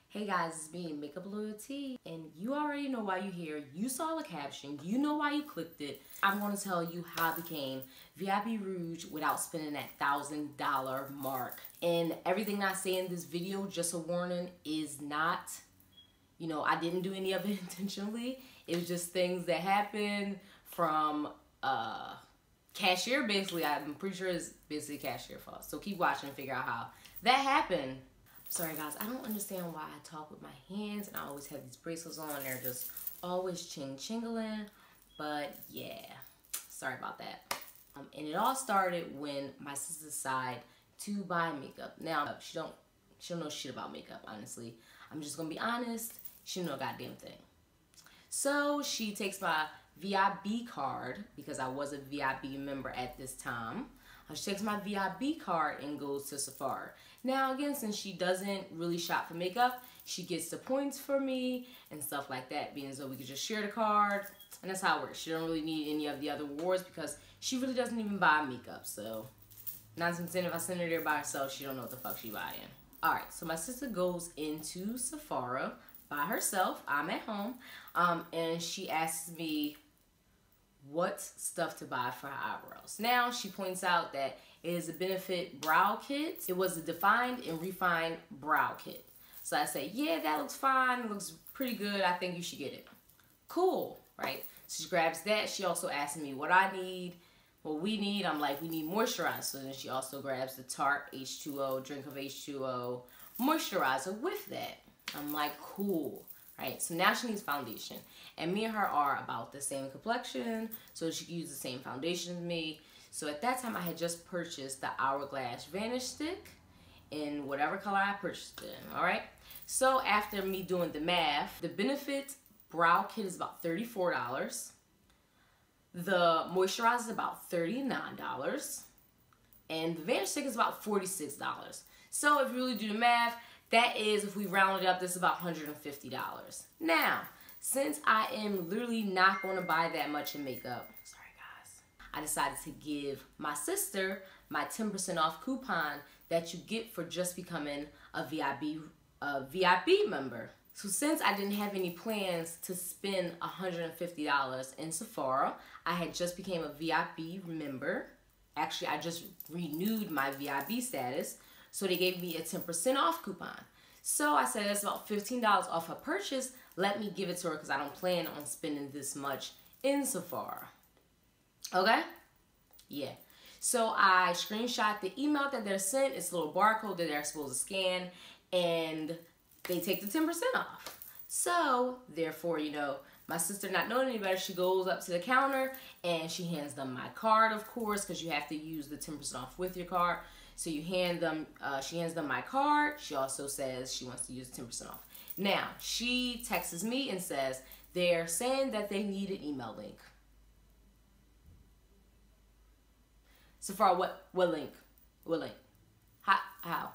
Hey guys, it's me, Makeup Loyalty, and you already know why you're here. You saw the caption, you know why you clicked it. I'm going to tell you how I became VIB Rouge without spending that $1,000 mark. And everything I say in this video, just a warning, is not, I didn't do any of it intentionally. It was just things that happened from cashier, basically. I'm pretty sure it's basically cashier fault. So keep watching and figure out how that happened. Sorry guys, I don't understand why I talk with my hands and I always have these bracelets on. They're just always ching-chingling. But yeah, sorry about that. And it all started when my sister decided to buy makeup. Now, she don't know shit about makeup, honestly. I'm just gonna be honest, she don't know a goddamn thing. So she takes my VIB card, because I was a VIB member at this time. She takes my VIB card and goes to Sephora. Now again, since she doesn't really shop for makeup, she gets the points for me and stuff like that, being as though we could just share the card. And that's how it works. She don't really need any of the other rewards because she really doesn't even buy makeup. So 9 times 10, if I send her there by herself, she don't know what the fuck she buying. Alright, so my sister goes into Sephora by herself. I'm at home. And she asks me what stuff to buy for her eyebrows. Now, she points out that it is a Benefit brow kit. It was a defined and refined brow kit. So I say, yeah, that looks fine. It looks pretty good. I think you should get it. Cool, right? So she grabs that. She also asks me what I need, what we need. I'm like, we need moisturizer. So then she also grabs the Tarte H2O, Drink of H2O moisturizer with that. I'm like, cool. Right, so now she needs foundation. And me and her are about the same complexion, so she can use the same foundation as me. So at that time, I had just purchased the Hourglass Vanish stick in whatever color I purchased it in, all right? So after me doing the math, the Benefit brow kit is about $34. The moisturizer is about $39. And the Vanish stick is about $46. So if you really do the math, that is, if we round it up, this is about $150. Now, since I am literally not going to buy that much in makeup, sorry guys, I decided to give my sister my 10% off coupon that you get for just becoming a VIB member. So since I didn't have any plans to spend $150 in Sephora, I had just became a VIB member. Actually, I just renewed my VIB status. So they gave me a 10% off coupon. So I said, that's about $15 off her purchase. Let me give it to her because I don't plan on spending this much in Sephora. Okay? Yeah. So I screenshot the email that they're sent. It's a little barcode that they're supposed to scan. And they take the 10% off. So, therefore, my sister not knowing any better, she goes up to the counter and she hands them my card, of course, because you have to use the 10% off with your card. So you hand them, she hands them my card. She also says she wants to use 10% off. Now, she texts me and says they're saying that they need an email link. Sephora, what link? What link? How?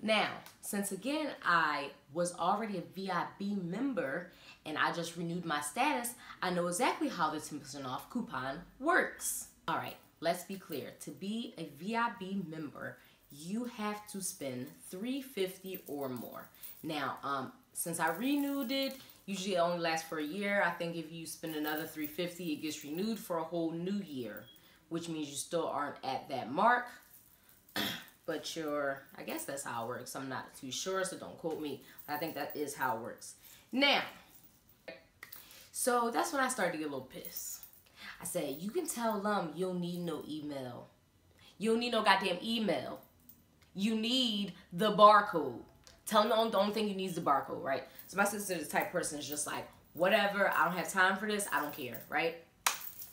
Now, since again, I was already a VIB member and I just renewed my status, I know exactly how the 10% off coupon works. All right. Let's be clear, to be a VIB member, you have to spend $350 or more. Now, since I renewed it, usually it only lasts for a year. I think if you spend another $350, it gets renewed for a whole new year, which means you still aren't at that mark. But I guess that's how it works. I'm not too sure, so don't quote me. But I think that is how it works. Now, so that's when I started to get a little pissed. I said, you can tell them you don't need no email. You don't need no goddamn email. You need the barcode. Tell them the only thing you need is the barcode, right? So my sister is the type of person that's just like, whatever, I don't have time for this, I don't care, right?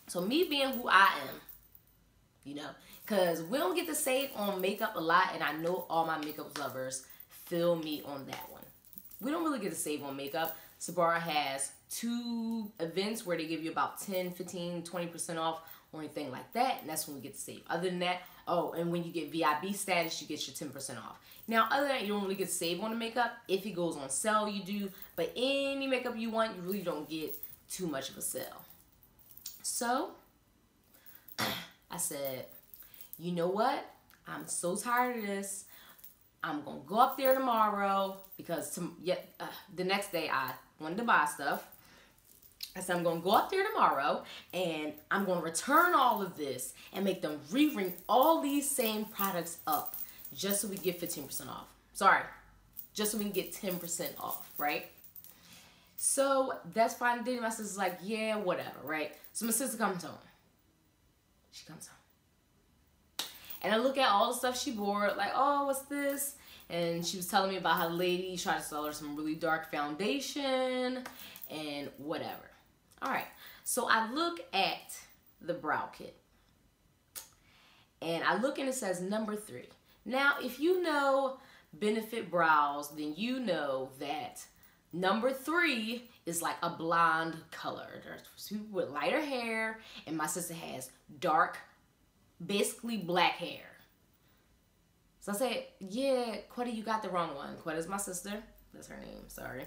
So me being who I am, because we don't get to save on makeup a lot, and I know all my makeup lovers feel me on that one. We don't really get to save on makeup. Sephora has 2 events where they give you about 10, 15, 20% off or anything like that, and that's when we get to save. Other than that, oh, and when you get VIB status, you get your 10% off. Now, other than that, you don't really get to save on the makeup. If it goes on sale, you do, but any makeup you want, you really don't get too much of a sale. So, I said, you know what? I'm so tired of this. I'm going to go up there tomorrow because the next day I wanted to buy stuff. I said, I'm going to go up there tomorrow and I'm going to return all of this and make them re-ring all these same products up just so we get 15% off. Sorry, just so we can get 10% off, right? So that's fine. Then my sister's like, yeah, whatever, right? So my sister comes home. She comes home. And I look at all the stuff she bought, like, oh, what's this? And she was telling me about how the lady tried to sell her some really dark foundation and whatever. All right, so I look at the brow kit. And I look and it says number 3. Now, if you know Benefit Brows, then you know that number 3 is like a blonde color. There's people with lighter hair, and my sister has dark, basically black hair. So I said, yeah, Quetta, you got the wrong one. Quetta's my sister. That's her name, sorry.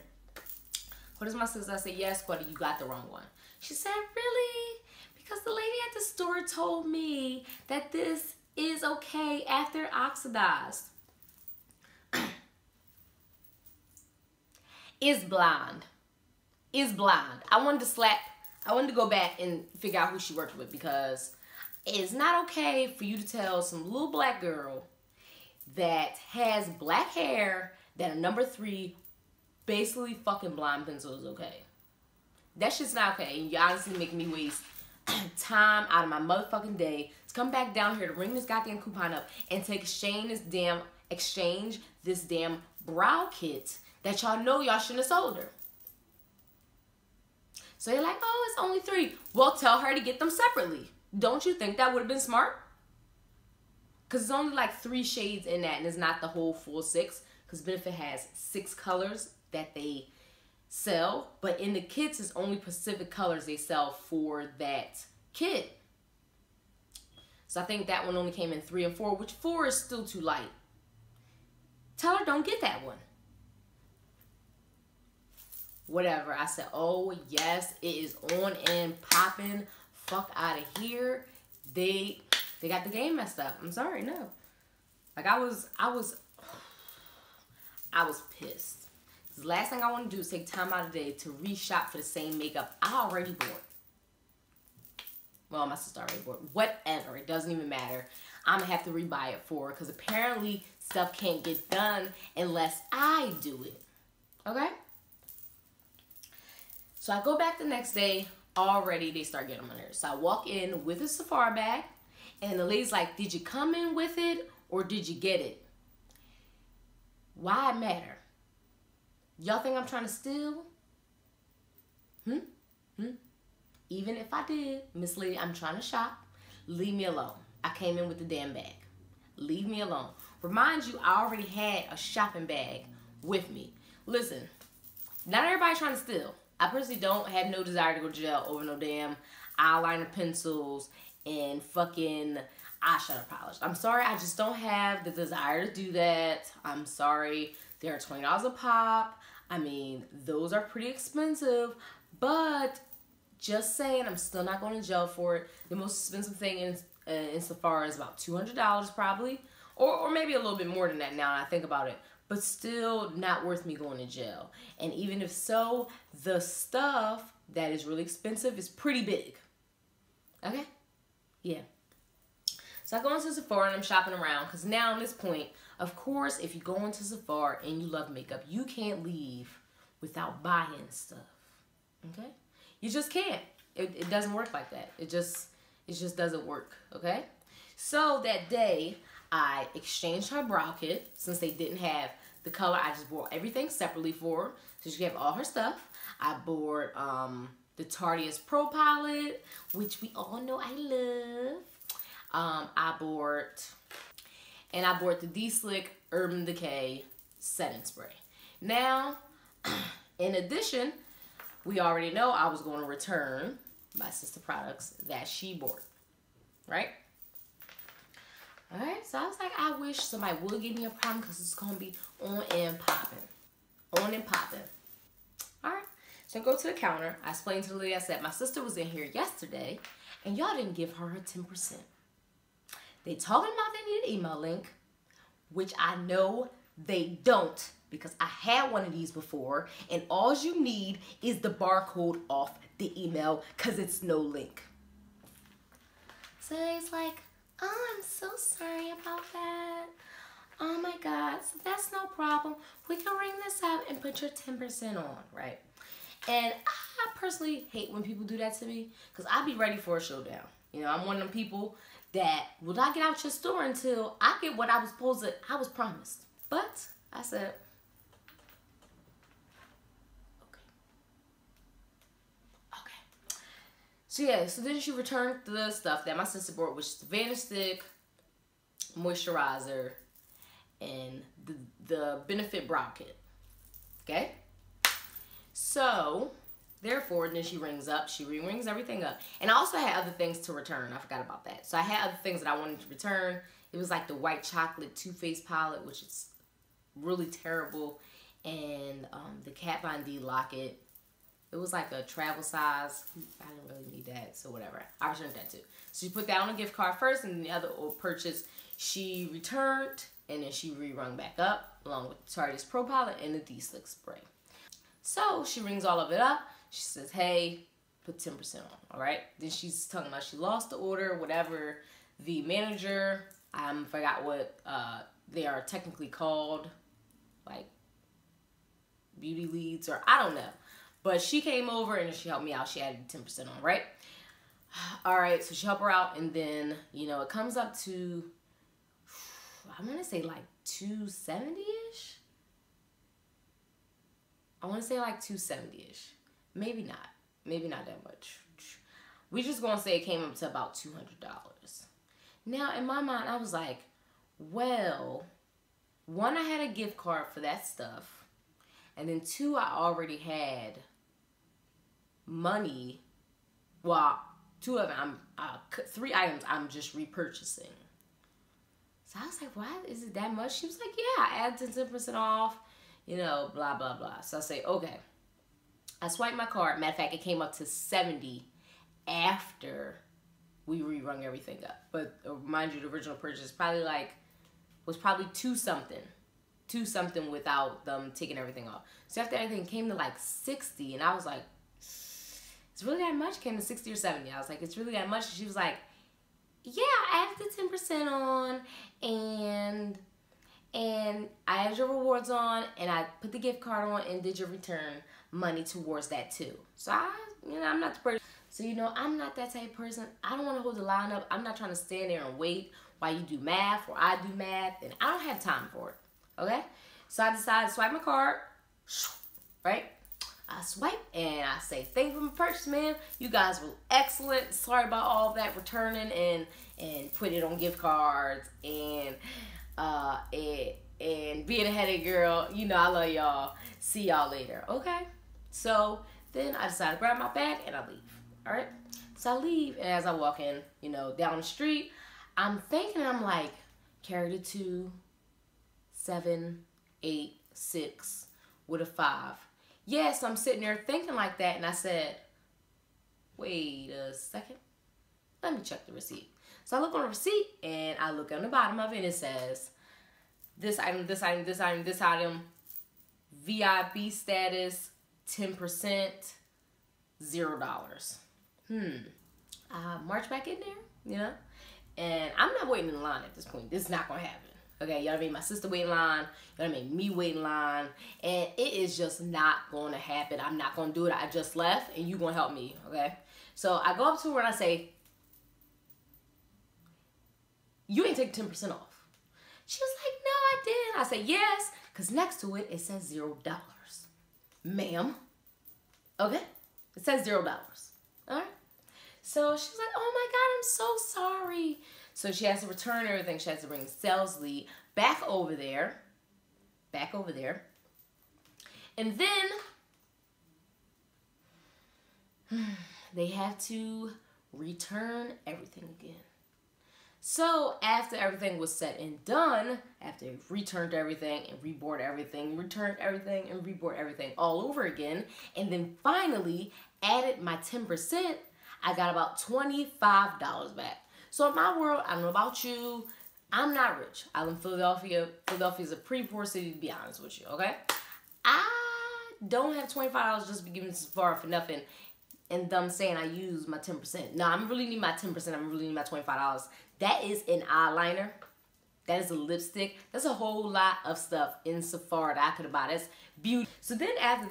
Quetta's my sister. I said, yes, Quetta, you got the wrong one. She said, really? Because the lady at the store told me that this is okay after oxidized. Is blonde. Is blonde. I wanted to go back and figure out who she worked with, because it's not okay for you to tell some little black girl that has black hair that a number 3 basically fucking blonde pencil is okay. That shit's not okay. And you honestly making me waste time out of my motherfucking day to come back down here to ring this goddamn coupon up and to exchange this damn brow kit that y'all know y'all shouldn't have sold her. So you're like, oh, it's only 3. Well, tell her to get them separately. Don't you think that would have been smart? Because it's only like 3 shades in that, and it's not the whole full 6. Because Benefit has 6 colors that they sell, but in the kits, it's only specific colors they sell for that kit. So I think that one only came in 3 and 4, which 4 is still too light. Tell her don't get that one. Whatever. I said, oh yes, it is on and popping. Fuck out of here. They got the game messed up. I'm sorry, no. Like I was pissed. The last thing I want to do is take time out of the day to reshop for the same makeup I already bought. Well, my sister already bought. Whatever. It doesn't even matter. I'm going to have to rebuy it for her because apparently stuff can't get done unless I do it. Okay? So I go back the next day. Already they start getting on my nerves. So I walk in with a Sephora bag. And the lady's like, did you come in with it or did you get it? Why it matter? Y'all think I'm trying to steal? Even if I did, Miss Lady, I'm trying to shop. Leave me alone. I came in with the damn bag. Leave me alone. Remind you, I already had a shopping bag with me. Listen, not everybody trying to steal. I personally don't have no desire to go to jail over no damn eyeliner pencils and fucking eyeshadow polish. I'm sorry, I just don't have the desire to do that. I'm sorry. They're $20 a pop. I mean, those are pretty expensive, but just saying, I'm still not going to jail for it. The most expensive thing in Sephora is about $200 probably, or maybe a little bit more than that now that I think about it, but still not worth me going to jail. And even if so, the stuff that is really expensive is pretty big. Okay? Yeah. So I go into Sephora and I'm shopping around because now at this point, of course, if you go into Sephora and you love makeup, you can't leave without buying stuff. Okay? You just can't. It doesn't work like that. It just doesn't work. Okay? So that day, I exchanged her brow kit since they didn't have the color. I just bought everything separately for her. So she have all her stuff. I bought the Tarteist Pro palette, which we all know I love. I bought the D-Slick Urban Decay setting spray. Now, in addition, we already know I was going to return my sister products that she bought, right? All right, so I was like, I wish somebody would give me a problem because it's going to be on and popping. On and popping. All right, so I go to the counter. I explained to the lady, I said, my sister was in here yesterday and y'all didn't give her 10%. They talking about they need an email link, which I know They don't, because I had one of these before, and all you need is the barcode off the email because it's no link. So it's like, oh, I'm so sorry about that. Oh my God, so that's no problem. We can ring this out and put your 10% on, right? And I personally hate when people do that to me because I be ready for a showdown. You know, I'm one of them people that will not get out your store until I get what I was promised. But I said, okay. So yeah, so then she returned the stuff that my sister bought, which is the Vanish Stick, moisturizer, and the Benefit Brow Kit. Okay? So, therefore, then she rings up. She rings everything up. And I also had other things to return. I forgot about that. So I had other things that I wanted to return. It was like the white chocolate Too Faced palette, which is really terrible. And the Kat Von D locket. It was like a travel size. I didn't really need that, so whatever. I returned that too. So she put that on a gift card first, and the other purchase she returned, and then she rerun back up, along with the Tarte's Pro Palette and the D-Slick Spray. So she rings all of it up. She says, hey, put 10% on, all right? Then she's talking about she lost the order, whatever. The manager, I forgot what they are technically called, like beauty leads, or I don't know. But she came over and she helped me out. She added 10% on, right? All right, so she helped her out, and then, you know, it comes up to, I'm going to say like 270-ish. I want to say like 270-ish. Maybe not. Maybe not that much. We just going to say it came up to about $200. Now, in my mind, I was like, well, one, I had a gift card for that stuff. And then two, I already had money. Well, two of them, three items I'm just repurchasing. So I was like, why is it that much? She was like, yeah, I added 10% off, you know, blah, blah, blah. So I say, okay. I swiped my card. Matter of fact, it came up to 70 after we rerung everything up. But mind you, the original purchase was probably two something without them taking everything off. So after everything came to like 60, and I was like, it's really that much? It came to 60 or 70. I was like, it's really that much? And she was like, yeah, I added the 10% on, and I added your rewards on, and I put the gift card on, and did your return money towards that too. So I'm not the person. So, you know, I'm not that type of person. I don't want to hold the line up. I'm not trying to stand there and wait while you do math or I do math, and I don't have time for it. Okay? So I decided to swipe my card, right? I swipe and I say, thank you for my purchase, man. You guys were excellent. Sorry about all that returning and put it on gift cards and being a headache girl. You know, I love y'all. See y'all later. Okay? So then I decided to grab my bag and I leave. All right? So I leave, and as I walk in, you know, down the street, I'm thinking, I'm like, carry the 2, 7, 8, 6 with a 5. Yes, I'm sitting there thinking like that, and I said, wait a second. Let me check the receipt. So I look on the receipt, and I look on the bottom of it, and it says, this item, this item, this item, this item, V.I.B status, 10%, $0. I march back in there, you know, and I'm not waiting in line at this point. This is not going to happen. Okay, y'all made my sister wait in line. Y'all made me wait in line. And it is just not going to happen. I'm not going to do it. I just left, and you going to help me, okay? So I go up to her, and I say, you ain't taking 10% off. She was like, no, I didn't. I said, yes, because next to it, it says $0. Ma'am. Okay? It says $0. All right? So she was like, oh my God, I'm so sorry. So she has to return everything. She has to bring sales lead back over there. And then they have to return everything again. So after everything was said and done, after they returned everything and reboard everything, returned everything and reboard everything all over again, and then finally added my 10%, I got about $25 back. So in my world, I don't know about you, I'm not rich. I live in Philadelphia. Philadelphia is a pretty poor city, to be honest with you, okay? I don't have $25 just to be giving to Sephora for nothing and them saying I use my 10%. No, I'm really need my 10%. I'm really need my $25. That is an eyeliner. That is a lipstick. That's a whole lot of stuff in Sephora that I could have bought. That's beauty. So then after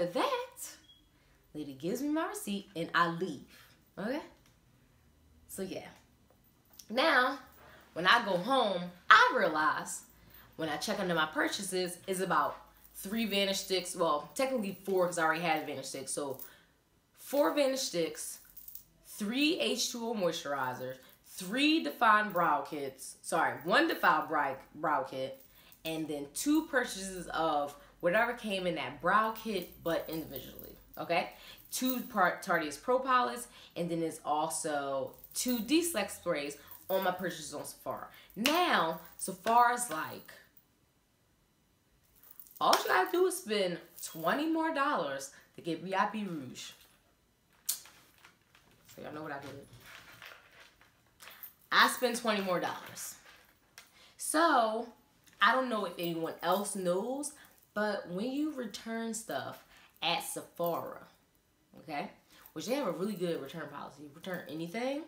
that, lady gives me my receipt and I leave. Okay? So yeah. Now, when I go home, I realize when I check under my purchases, it's about 3 Vanish sticks. Well, technically 4 because I already had a Vanish stick. So 4 Vanish sticks, 3 H2O moisturizers, 3 Define Brow Kits. Sorry, 1 Define Brow Kit. And then 2 purchases of whatever came in that brow kit, but individually. Okay? 2 Tarte's Pro Palettes. And then there's also 2 Deflex sprays on my purchases on Sephora. Now, Sephora's like, all you gotta do is spend $20 more to get VIB Rouge. So y'all know what I did. I spent $20 more. So, I don't know if anyone else knows, but when you return stuff at Sephora, okay, which they have a really good return policy. You return anything,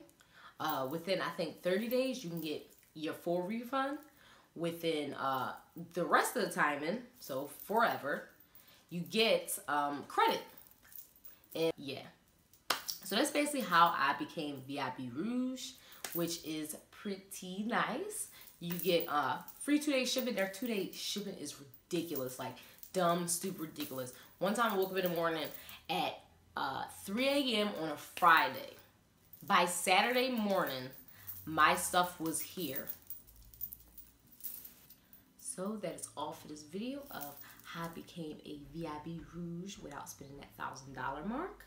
within, I think, 30 days, you can get your full refund. Within the rest of the timing, so forever, you get credit. And yeah. So that's basically how I became VIB Rouge, which is pretty nice. You get free 2-day shipping. Their 2-day shipping is ridiculous, like dumb, stupid ridiculous. One time I woke up in the morning at 3 a.m. on a Friday. By Saturday morning, my stuff was here. So that is all for this video of how I became a VIB Rouge without spending that $1,000 mark.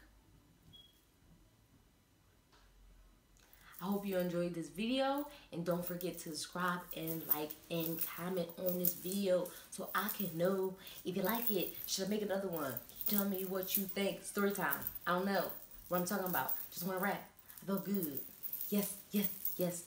I hope you enjoyed this video, and don't forget to subscribe and like and comment on this video so I can know if you like it. Should I make another one? Tell me what you think. Story time. I don't know what I'm talking about. Just want to rap. I feel good. Yes, yes, yes.